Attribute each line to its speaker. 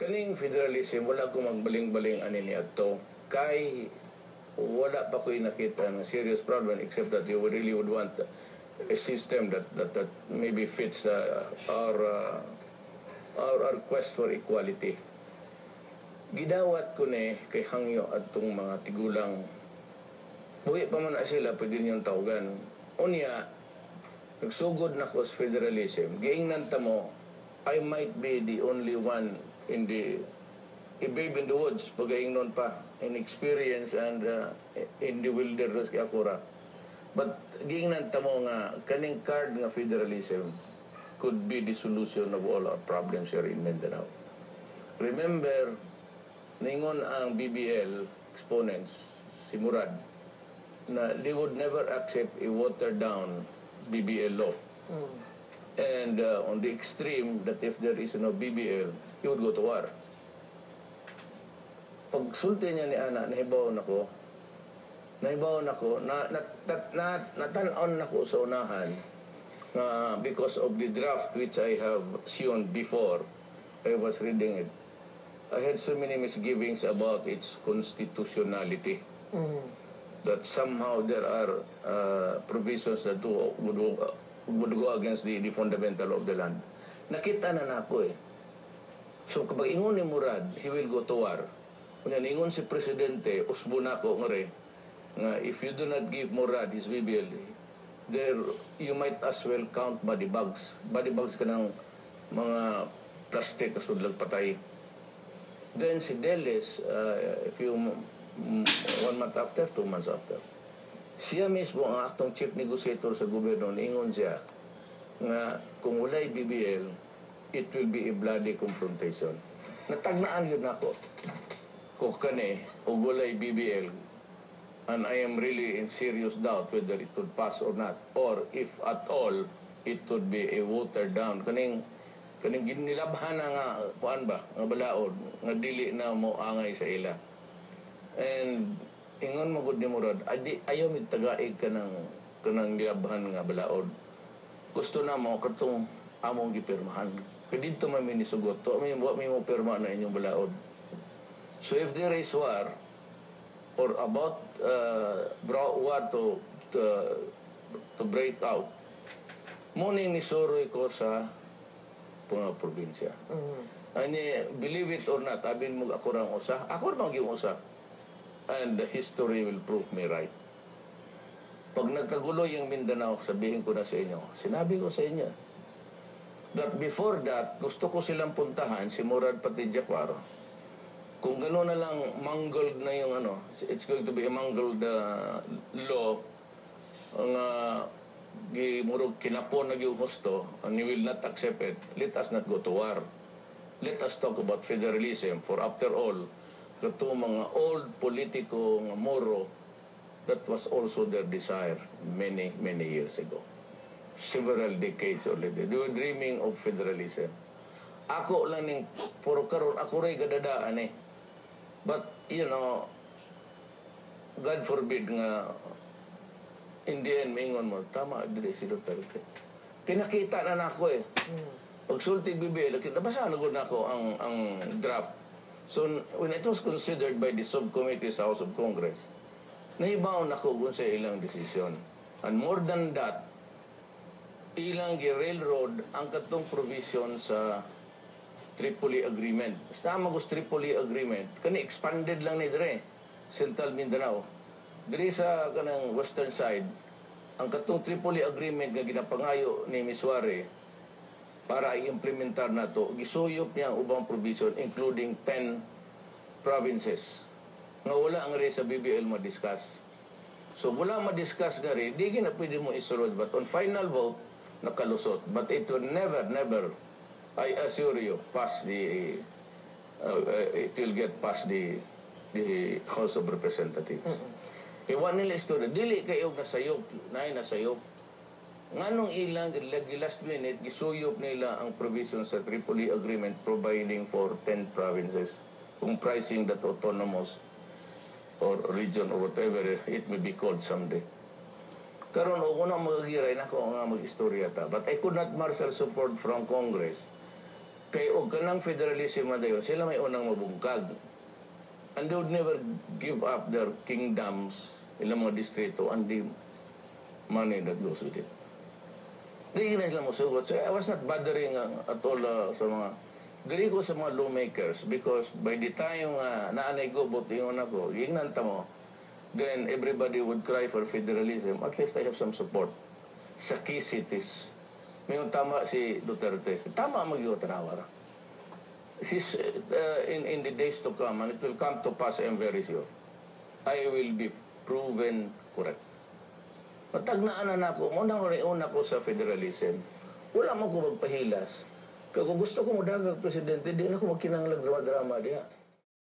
Speaker 1: Kaning federalism, wala ko magbaling-baling ani niya to. Kay wala pa ko'y nakita ng serious problem except that you really would want a system that maybe fits our quest for equality. Gidawat ko ni kay hangyo atong mga tigulang. Buhi pa man na sila, pwede niyong tawagan. Unya, nagsugod na ko sa federalism. Giingnan ta mo, I might be the only one in the a babe in the woods, pag-aingnon pa, in experience and in the wilderness kay Akura. But giingnan ta mo nga, kaning card nga federalism could be the solution of all our problems here in Mindanao. Remember, ningon ang BBL exponents, si Murad, na they would never accept a watered-down BBL law. And on the extreme, that if there is no BBL, he would go to war. Pag sulti niya ni Ana, nahibaw nako, natan-on nako sa unahan, because of the draft which I have seen before, I was reading it. I had so many misgivings about its constitutionality. That somehow there are provisions that would go against the fundamental of the land. Nakita na nako eh. So kapag ingon ni Murad, he will go to war. Kung ingon si Presidente, usbo na ko nga if you do not give Murad his BBL, there you might as well count body bags. Body bags ka ng mga plastic kasudlag patay. Then si Deles, if you 1 month after, 2 months after, siya mismo ang atong chief negotiator sa gobyerno, ingon siya nga kung walay BBL, it will be a bloody confrontation. Natagnaan yun ako. Kung kani, o walay BBL, and I am really in serious doubt whether it would pass or not, or if at all, it would be a watered down. Kaning ginilabhan na nga, kuan ba, nga balaod, nga dili na mo angay sa ila. And ingon mo gud ni Murad, ayaw mi tagaig ka ng nilabhan nga balaod. Gusto na mo katong among gipirmahan. Kaya dito may minisugot to, may mo pirma na inyong balaod. So if there is war, or about war to break out, muning nisuroy ko sa mga probinsya. Ani, believe it or not, abin mo ako rang usa, ako rang yung usa. And the history will prove me right. Pag nagkagulo yung Mindanao, sabihin ko na sa inyo, sinabi ko sa inyo, that before that, gusto ko silang puntahan, si Murad pati Jacquar, kung gano'n na lang mangled na yung it's going to be a mangled law, ang murag kinapon na yung husto, and you will not accept it, let us not go to war. Let us talk about federalism, for after all, kato mga old politiko nga Moro, that was also their desire many years ago. Several decades already. They were dreaming of federalism. Ako lang ning puro karon ako ray gadadaan eh. But you know, God forbid nga in the end maingon mo tama dili si Duterte. Pinakita na nako eh. Pag sultig BBL, nabasa na gud nako ang draft. So when it was considered by the subcommittee sa House of Congress, nahibaw nako kung sa ilang desisyon. And more than that, ilang railroad ang katong provision sa Tripoli Agreement. Basta magos Tripoli Agreement, kani expanded lang ni dire, Central Mindanao. Dire sa kanang western side, ang katong Tripoli Agreement nga ginapangayo ni Miswari para i-implementar nato, gisuyop niya ang ubang provision including 10 provinces. Nga wala ang re sa BBL ma-discuss. So wala ma-discuss nga rin, di na pwede mo isulod. But on final vote, nakalusot. But it will never, I assure you, it will get past the House of Representatives. Iwan nila istorya, dili kayo nasayop, nasayop. Nganong ilang, last minute, gisuyop nila ang provision sa Tripoli Agreement providing for 10 provinces, comprising that autonomous or region or whatever it may be called someday. Karon ako na magagiray na ako nga mag-istorya ta. But I could not marshal support from Congress Kay og kanang federalism dayon, sila may unang mabungkag. And they would never give up their kingdoms, ilang mga distrito, and the money that goes with it. Di na sila musugot. So I was not bothering at all sa mga, dili ko sa mga lawmakers because by the time naanay ko, butingon ako, ingnanta mo, then everybody would cry for federalism. At least I have some support sa key cities. Mayroon tama si Duterte. Tama mag-iyo tanawara. In the days to come, and it will come to pass, I am very sure, I will be proven correct. Matagnaan na ako, una ko sa federalism. Wala mo ko magpahilas. Kaya kung gusto ko magdagang presidente, di na ako magkinanglag drama-drama diya.